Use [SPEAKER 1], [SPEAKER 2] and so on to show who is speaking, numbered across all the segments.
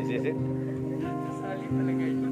[SPEAKER 1] This is it.
[SPEAKER 2] Sali talaga ito.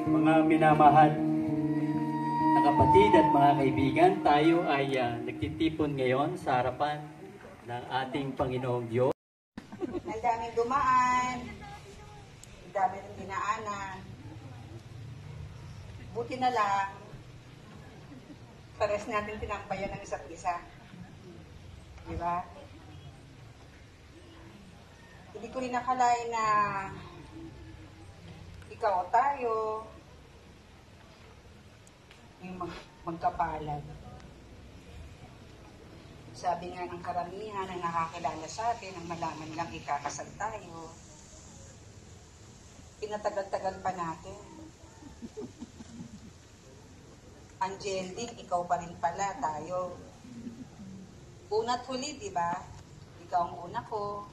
[SPEAKER 3] Mga minamahal na kapatid at mga kaibigan, tayo ay nagtitipon ngayon sa harapan ng ating Panginoong Diyos.
[SPEAKER 4] Ang daming dumaan, ang daming dinaanan. Buti na lang, pares natin tinampayan ng isa't isa. Di ba? Hindi ko rin nakalain na ikaw o tayo yung magkapalad. Sabi nga ng karamihan na nakakilala sa atin, ang malaman lang ikakasal tayo. Pinatagal-tagal pa natin. Angel din, ikaw pa rin pala, tayo. Una't huli, di ba? Ikaw ang una ko.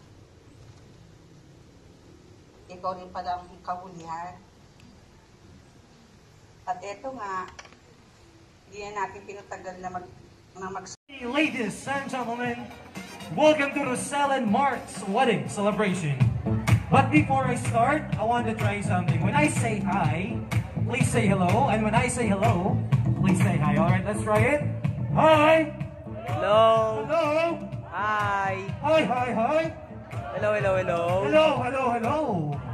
[SPEAKER 4] Ikaw rin pala ang kahulihan. At eto nga, hindi na natin pinatagal na
[SPEAKER 5] Ladies and gentlemen, welcome to Roselle and Mark's wedding celebration. But before I start, I want to try something. When I say hi, please say hello. And when I say hello, please say hi. Alright, let's try it. Hi!
[SPEAKER 1] Hello!
[SPEAKER 5] Hello!
[SPEAKER 1] Hi!
[SPEAKER 5] Hi, hi, hi!
[SPEAKER 1] Hello, hello, hello!
[SPEAKER 5] Hello, hello, hello!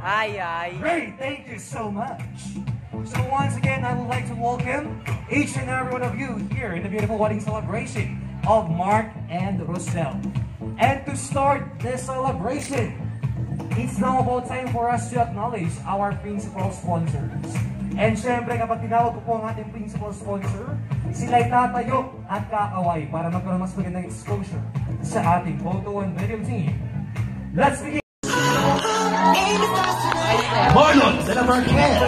[SPEAKER 1] Hi, hi!
[SPEAKER 5] Great, thank you so much. So once again, I would like to welcome each and every one of you here in the beautiful wedding celebration of Mark and Roselle. And to start this celebration, it's now about time for us to acknowledge our principal sponsors. And syempre, kapag tinawag ko po ang ating principal sponsor, sila'y tatayo at kakaway para magkaroon mas magandang exposure sa ating photo and video team. Let's begin! Marlon de la Marquez!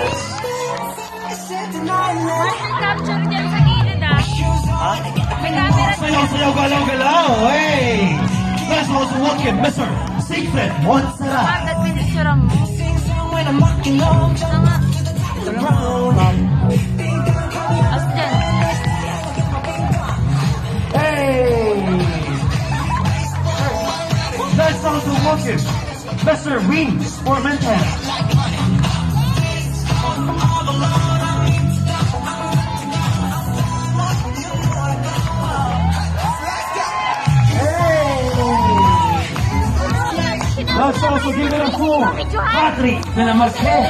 [SPEAKER 6] Capture dyan sa gilid May camera dyan.
[SPEAKER 5] Sayaw, galaw-galaw! Hey! Let's also welcome Mr. Siegfried Montserrat!
[SPEAKER 6] Bakit pinicturean mo? As dyan.
[SPEAKER 5] Hey! Let's also welcome Mr. Wings Formental! Let's also give it a for Patrick de la Marquez.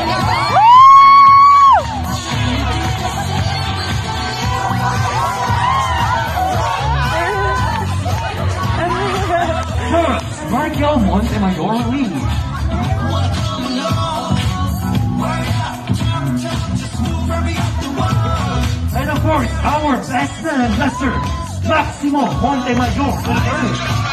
[SPEAKER 5] First, Markel Montemayor Lee. And of course, our best man, Mr. Maximo Montemayor III.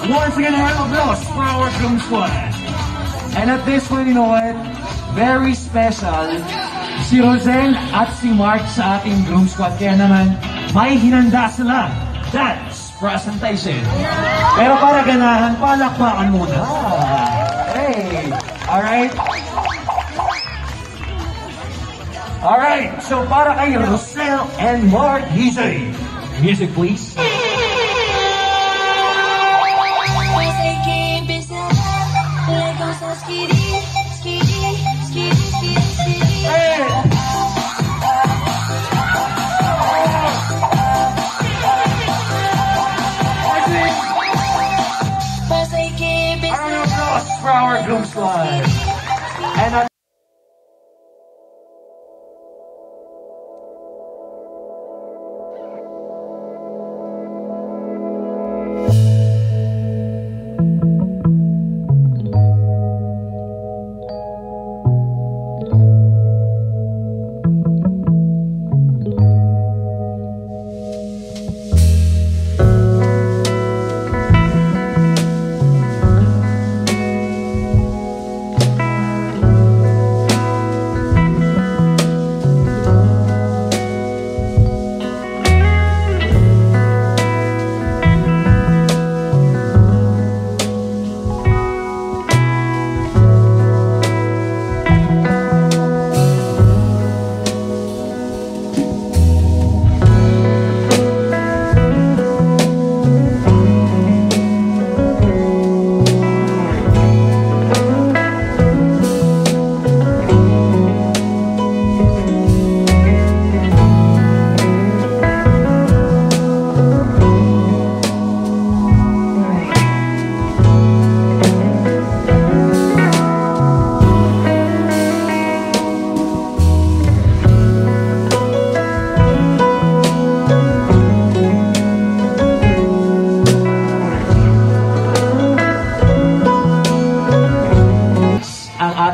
[SPEAKER 5] Once again, a round of applause for our groom squad. And at this point, you know what? Very special. Si Roselle at si Mark sa ating groom squad. Kaya naman, may hinanda sila. Dance presentation. Pero para ganahan, palakpakan muna. Hey! Alright? Alright, so para kay Roselle and Mark DJ. Music please. For our groom squad. And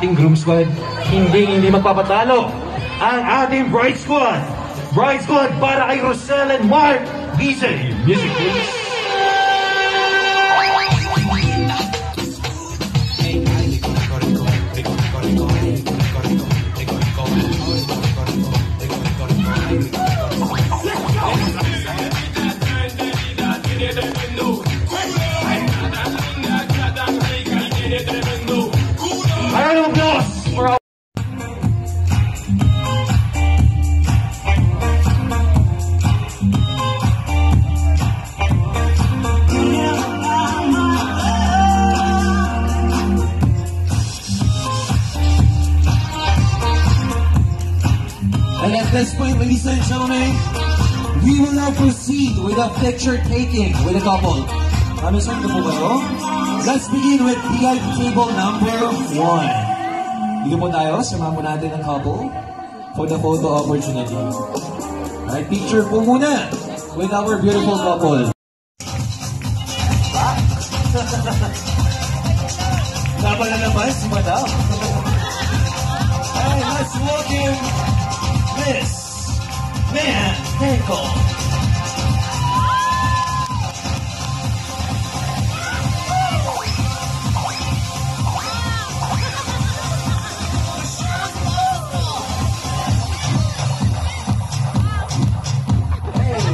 [SPEAKER 5] ating groom squad, hindi magpapatalo. Ang ating bride squad. Bride squad para kay Rosel and Mark. DJ, music please. And at this point, ladies and gentlemen, we will now proceed with a picture taking with a couple. Saan po kayo? Let's begin with VIP table number 1. Dito po tayo, samahan po natin ang couple for the photo opportunity. Alright, picture po muna with our beautiful couple. Napala naman si Madam. Alright, let's welcome Miss Man Henkel.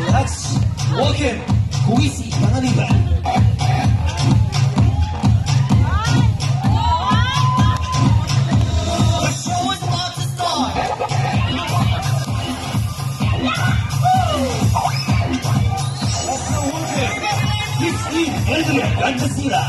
[SPEAKER 5] Let's welcome Huisi Pangaliban.
[SPEAKER 7] The show is about to start.
[SPEAKER 5] Let's welcome Christy Adrian Gandasira.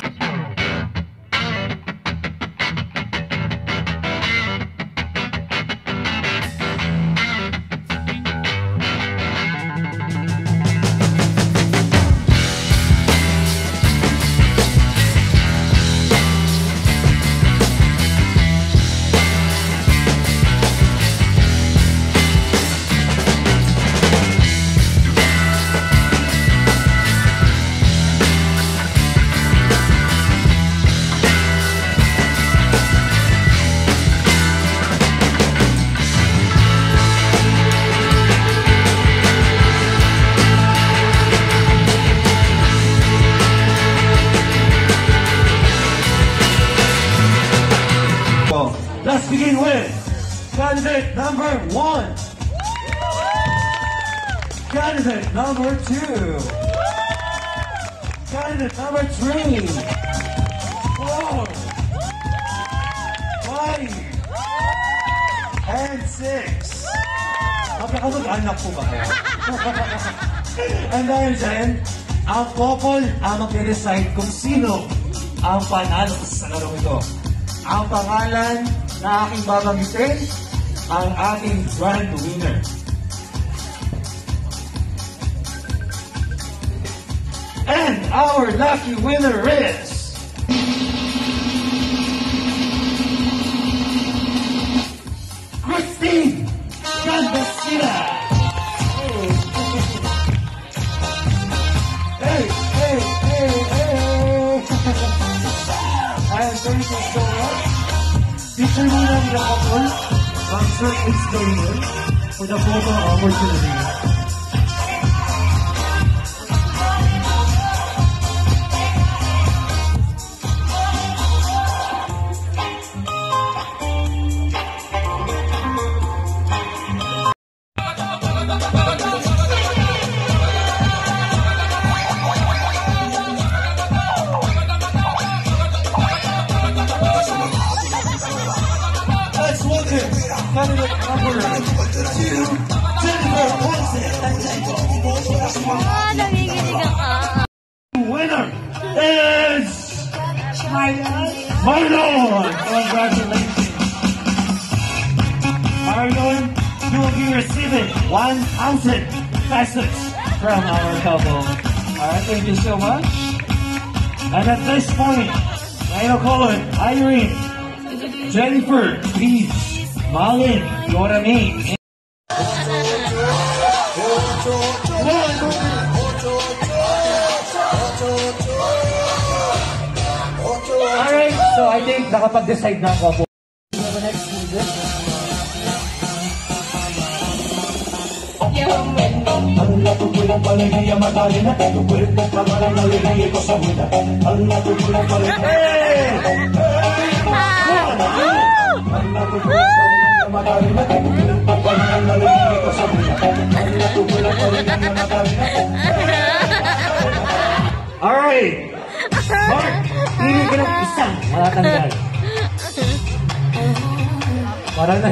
[SPEAKER 5] Let's begin with candidate number 1, candidate number 2, candidate number 3, 4, 5, and 6. Magkakamag-anak po ba kayo? And dahil dyan, ang couple ang mag-decide kung sino ang panalo sa larong ito. Ang pangalan na aking babanggitin, ang ating grand winner. And our lucky winner is Picture muna ang couple from Sir H. Doreen for the photo opportunity. Let's welcome candidate number 2, Jennifer Ponce.
[SPEAKER 6] Ah, nanginginig ako.
[SPEAKER 5] Winner is Marlon. Congratulations. Marlon, you will be receiving 1,000 pesos from our couple. Alright, thank you so much. And at this point, I'll call it Irene, Jennifer, please, Malin, you know what I mean? Alright, so I think nakapag-decide na ako po. The next music. Alright! Mark, pili ka ng isang matatanggal. Para na